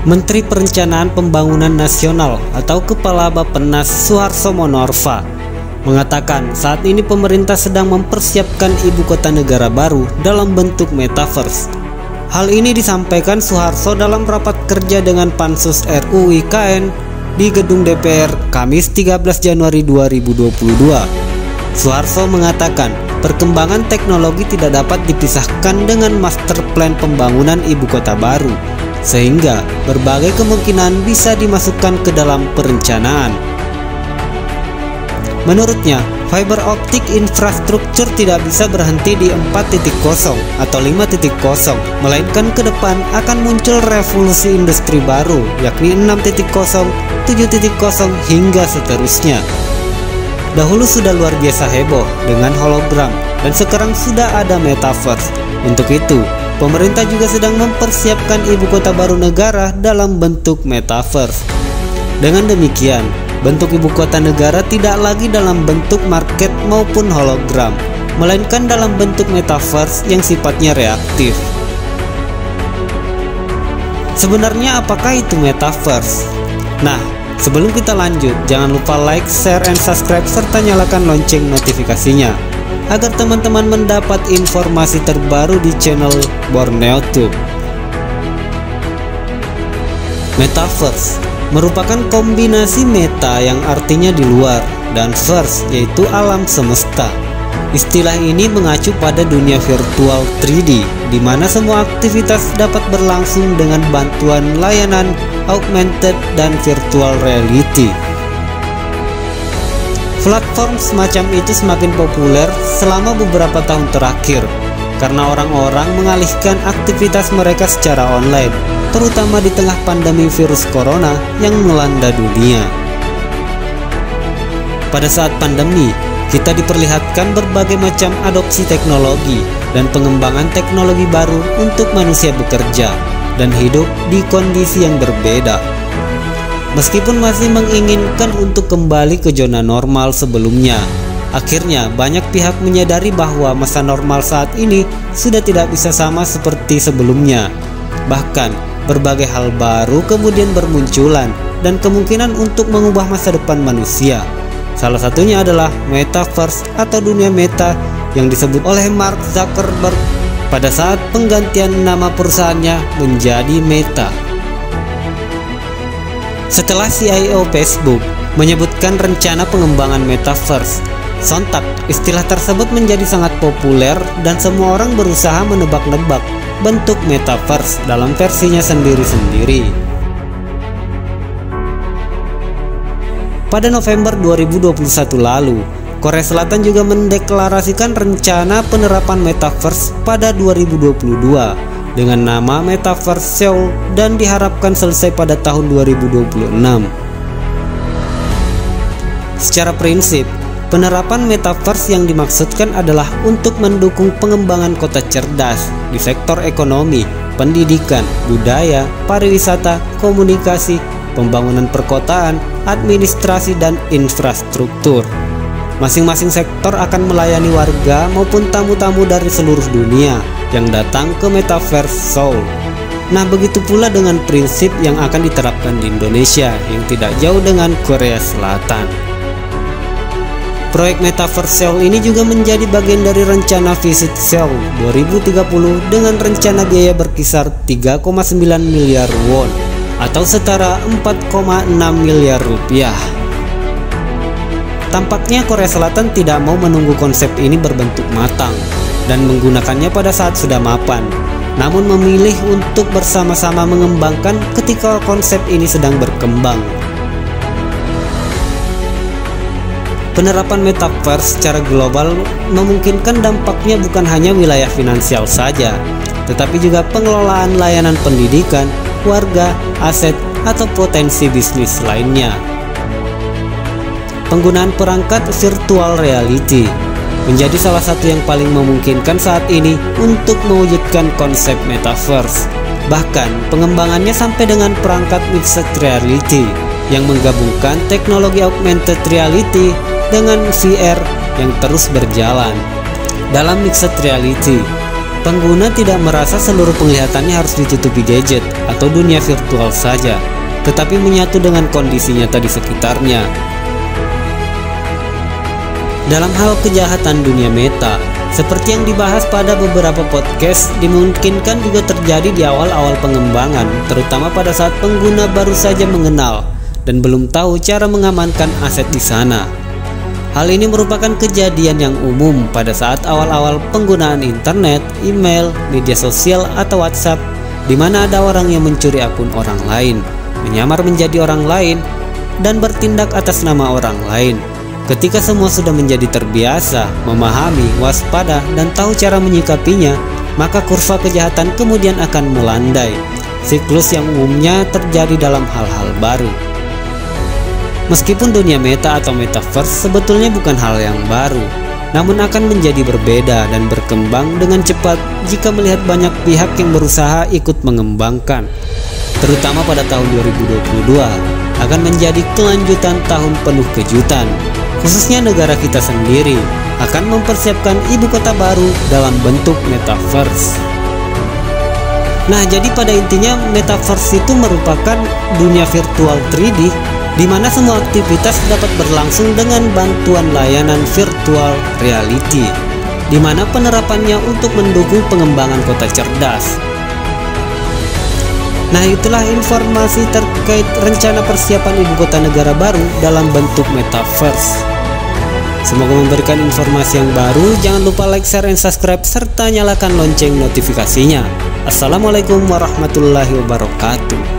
Menteri Perencanaan Pembangunan Nasional atau Kepala Bappenas Suharso Monoarfa mengatakan saat ini pemerintah sedang mempersiapkan ibu kota negara baru dalam bentuk metaverse. Hal ini disampaikan Suharso dalam rapat kerja dengan Pansus RUU IKN di Gedung DPR Kamis 13 Januari 2022. Suharso mengatakan perkembangan teknologi tidak dapat dipisahkan dengan master plan pembangunan ibu kota baru, sehingga berbagai kemungkinan bisa dimasukkan ke dalam perencanaan. Menurutnya, fiber optik infrastruktur tidak bisa berhenti di 4.0 atau 5.0, melainkan ke depan akan muncul revolusi industri baru, yakni 6.0, 7.0 hingga seterusnya. Dahulu sudah luar biasa heboh dengan hologram, dan sekarang sudah ada metaverse. Untuk itu, pemerintah juga sedang mempersiapkan ibu kota baru negara dalam bentuk metaverse. Dengan demikian, bentuk ibu kota negara tidak lagi dalam bentuk market maupun hologram, melainkan dalam bentuk metaverse yang sifatnya reaktif. Sebenarnya apakah itu metaverse? Nah, sebelum kita lanjut, jangan lupa like, share, and subscribe serta nyalakan lonceng notifikasinya agar teman-teman mendapat informasi terbaru di channel Borneo Tube. Metaverse merupakan kombinasi meta yang artinya di luar dan verse yaitu alam semesta. Istilah ini mengacu pada dunia virtual 3D di mana semua aktivitas dapat berlangsung dengan bantuan layanan augmented dan virtual reality. Platform semacam itu semakin populer selama beberapa tahun terakhir karena orang-orang mengalihkan aktivitas mereka secara online, terutama di tengah pandemi virus corona yang melanda dunia. Pada saat pandemi, kita diperlihatkan berbagai macam adopsi teknologi dan pengembangan teknologi baru untuk manusia bekerja dan hidup di kondisi yang berbeda. Meskipun masih menginginkan untuk kembali ke zona normal sebelumnya, akhirnya banyak pihak menyadari bahwa masa normal saat ini sudah tidak bisa sama seperti sebelumnya. Bahkan, berbagai hal baru kemudian bermunculan dan kemungkinan untuk mengubah masa depan manusia. Salah satunya adalah metaverse atau dunia meta yang disebut oleh Mark Zuckerberg pada saat penggantian nama perusahaannya menjadi Meta. Setelah CIO Facebook menyebutkan rencana pengembangan metaverse, sontak istilah tersebut menjadi sangat populer dan semua orang berusaha menebak-nebak bentuk metaverse dalam versinya sendiri-sendiri. Pada November 2021 lalu, Korea Selatan juga mendeklarasikan rencana penerapan metaverse pada 2022 dengan nama Metaverse Seoul dan diharapkan selesai pada tahun 2026. Secara prinsip, penerapan metaverse yang dimaksudkan adalah untuk mendukung pengembangan kota cerdas di sektor ekonomi, pendidikan, budaya, pariwisata, komunikasi, pembangunan perkotaan, administrasi, dan infrastruktur. Masing-masing sektor akan melayani warga maupun tamu-tamu dari seluruh dunia yang datang ke Metaverse Seoul. Nah, begitu pula dengan prinsip yang akan diterapkan di Indonesia yang tidak jauh dengan Korea Selatan. Proyek Metaverse Seoul ini juga menjadi bagian dari rencana Visit Seoul 2030 dengan rencana biaya berkisar 3,9 miliar won atau setara 4,6 miliar rupiah. Tampaknya Korea Selatan tidak mau menunggu konsep ini berbentuk matang dan menggunakannya pada saat sudah mapan, namun memilih untuk bersama-sama mengembangkan ketika konsep ini sedang berkembang. Penerapan metaverse secara global memungkinkan dampaknya bukan hanya wilayah finansial saja, tetapi juga pengelolaan layanan pendidikan, warga, aset, atau potensi bisnis lainnya. Penggunaan perangkat virtual reality menjadi salah satu yang paling memungkinkan saat ini untuk mewujudkan konsep metaverse. Bahkan pengembangannya sampai dengan perangkat mixed reality yang menggabungkan teknologi augmented reality dengan VR yang terus berjalan. Dalam mixed reality, Pengguna tidak merasa seluruh penglihatannya harus ditutupi gadget atau dunia virtual saja, tetapi menyatu dengan kondisi nyata di sekitarnya. Dalam hal kejahatan dunia meta, seperti yang dibahas pada beberapa podcast, dimungkinkan juga terjadi di awal-awal pengembangan, terutama pada saat pengguna baru saja mengenal dan belum tahu cara mengamankan aset di sana. Hal ini merupakan kejadian yang umum pada saat awal-awal penggunaan internet, email, media sosial, atau WhatsApp, di mana ada orang yang mencuri akun orang lain, menyamar menjadi orang lain, dan bertindak atas nama orang lain. Ketika semua sudah menjadi terbiasa, memahami, waspada, dan tahu cara menyikapinya, maka kurva kejahatan kemudian akan melandai. Siklus yang umumnya terjadi dalam hal-hal baru. Meskipun dunia meta atau metaverse sebetulnya bukan hal yang baru, namun akan menjadi berbeda dan berkembang dengan cepat jika melihat banyak pihak yang berusaha ikut mengembangkan. Terutama pada tahun 2022 akan menjadi kelanjutan tahun penuh kejutan, khususnya negara kita sendiri akan mempersiapkan ibu kota baru dalam bentuk metaverse. Nah, jadi pada intinya metaverse itu merupakan dunia virtual 3D di mana semua aktivitas dapat berlangsung dengan bantuan layanan virtual reality, di mana penerapannya untuk mendukung pengembangan kota cerdas. Nah, itulah informasi terkait rencana persiapan ibu kota negara baru dalam bentuk metaverse. Semoga memberikan informasi yang baru. Jangan lupa like, share, dan subscribe serta nyalakan lonceng notifikasinya. Assalamualaikum warahmatullahi wabarakatuh.